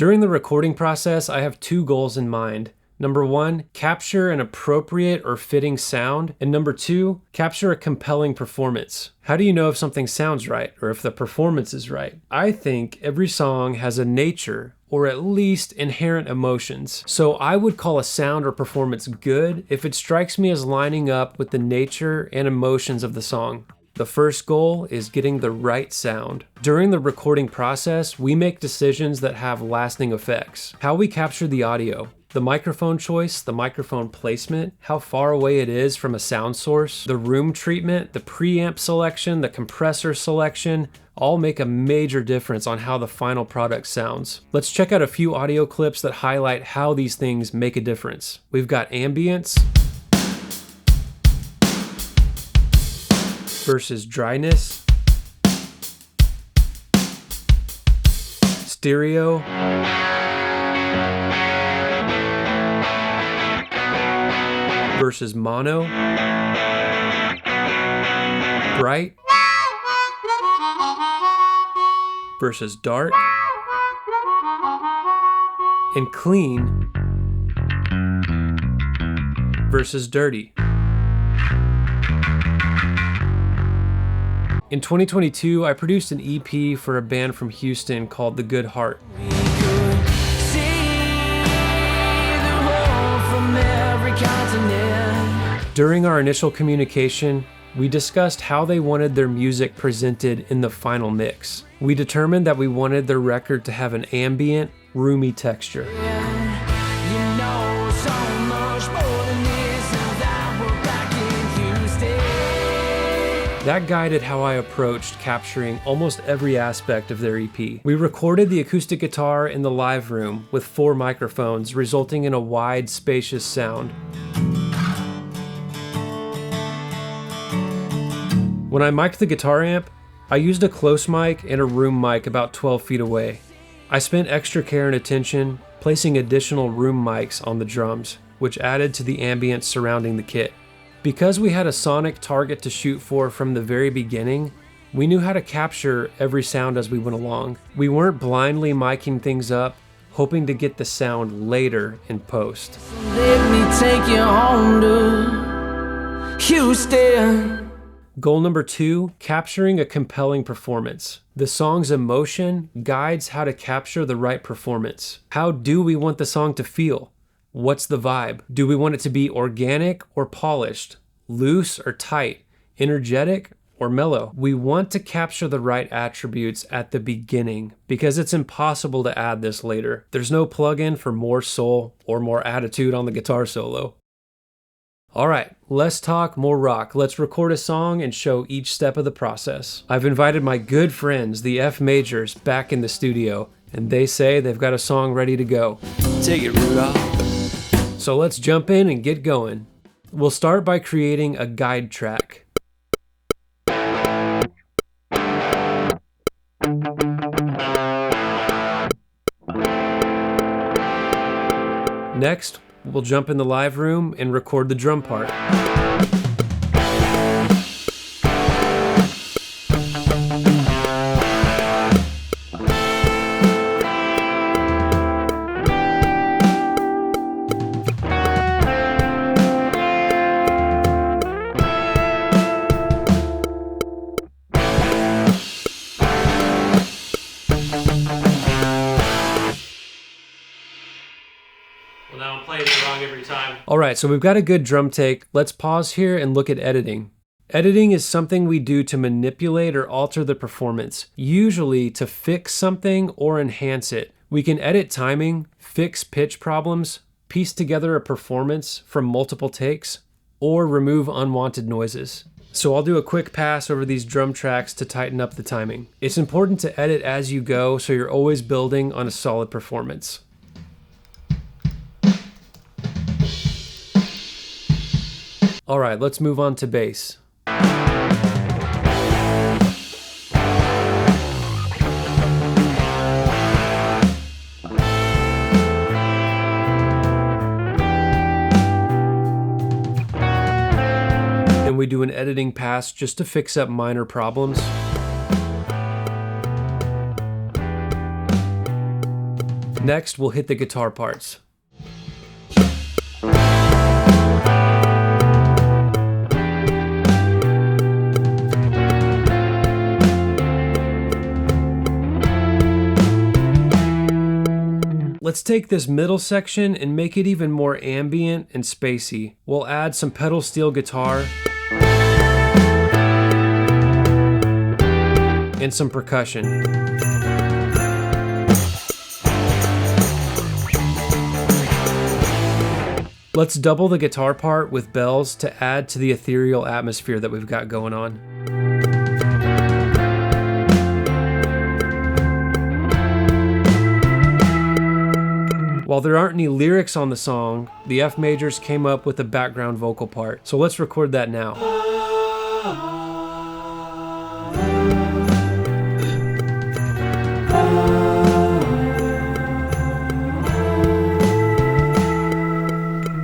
During the recording process, I have two goals in mind. Number one, capture an appropriate or fitting sound. And number two, capture a compelling performance. How do you know if something sounds right or if the performance is right? I think every song has a nature or at least inherent emotions. So I would call a sound or performance good if it strikes me as lining up with the nature and emotions of the song. The first goal is getting the right sound. During the recording process, we make decisions that have lasting effects. How we capture the audio, the microphone choice, the microphone placement, how far away it is from a sound source, the room treatment, the preamp selection, the compressor selection, all make a major difference on how the final product sounds. Let's check out a few audio clips that highlight how these things make a difference. We've got ambience versus dryness, stereo versus mono, bright versus dark, and clean versus dirty. In 2022, I produced an EP for a band from Houston called The Good Heart. During our initial communication, we discussed how they wanted their music presented in the final mix. We determined that we wanted their record to have an ambient, roomy texture. That guided how I approached capturing almost every aspect of their EP. We recorded the acoustic guitar in the live room with 4 microphones, resulting in a wide, spacious sound. When I mic'd the guitar amp, I used a close mic and a room mic about 12 feet away. I spent extra care and attention placing additional room mics on the drums, which added to the ambience surrounding the kit. Because we had a sonic target to shoot for from the very beginning, we knew how to capture every sound as we went along. We weren't blindly miking things up, hoping to get the sound later in post. Let me take you home to Houston. Goal number 2, capturing a compelling performance. The song's emotion guides how to capture the right performance. How do we want the song to feel? What's the vibe? Do we want it to be organic or polished, loose or tight, energetic or mellow? We want to capture the right attributes at the beginning because it's impossible to add this later. There's no plug-in for more soul or more attitude on the guitar solo. All right, less talk, more rock. Let's record a song and show each step of the process. I've invited my good friends, the F Majors, back in the studio, and they say they've got a song ready to go. Take it, Rudolph. So let's jump in and get going. We'll start by creating a guide track. Next, we'll jump in the live room and record the drum part. Alright, so we've got a good drum take. Let's pause here and look at editing. Editing is something we do to manipulate or alter the performance, usually to fix something or enhance it. We can edit timing, fix pitch problems, piece together a performance from multiple takes, or remove unwanted noises. So I'll do a quick pass over these drum tracks to tighten up the timing. It's important to edit as you go so you're always building on a solid performance. All right, let's move on to bass. And we do an editing pass just to fix up minor problems. Next, we'll hit the guitar parts. Let's take this middle section and make it even more ambient and spacey. We'll add some pedal steel guitar and some percussion. Let's double the guitar part with bells to add to the ethereal atmosphere that we've got going on. While there aren't any lyrics on the song, the F majors came up with a background vocal part. So let's record that now.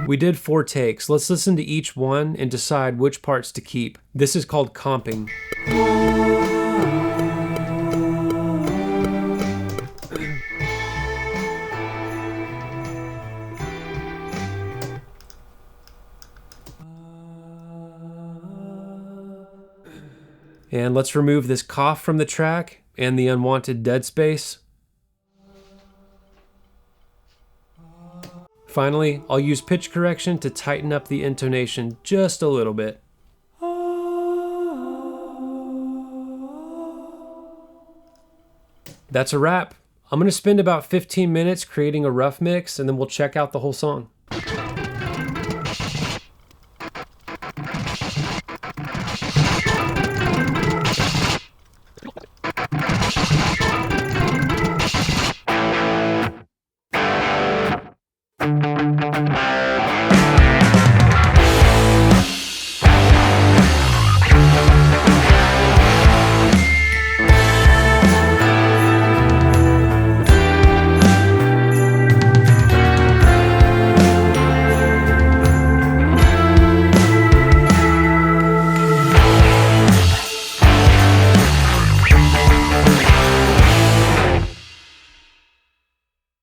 We did 4 takes. Let's listen to each one and decide which parts to keep. This is called comping. And let's remove this cough from the track and the unwanted dead space. Finally, I'll use pitch correction to tighten up the intonation just a little bit. That's a wrap. I'm going to spend about 15 minutes creating a rough mix, and then we'll check out the whole song.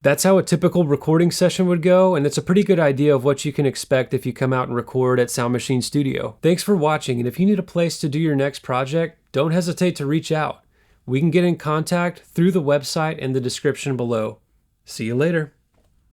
That's how a typical recording session would go, and it's a pretty good idea of what you can expect if you come out and record at Sound Machine Studio. Thanks for watching, and if you need a place to do your next project, don't hesitate to reach out. We can get in contact through the website in the description below. See you later.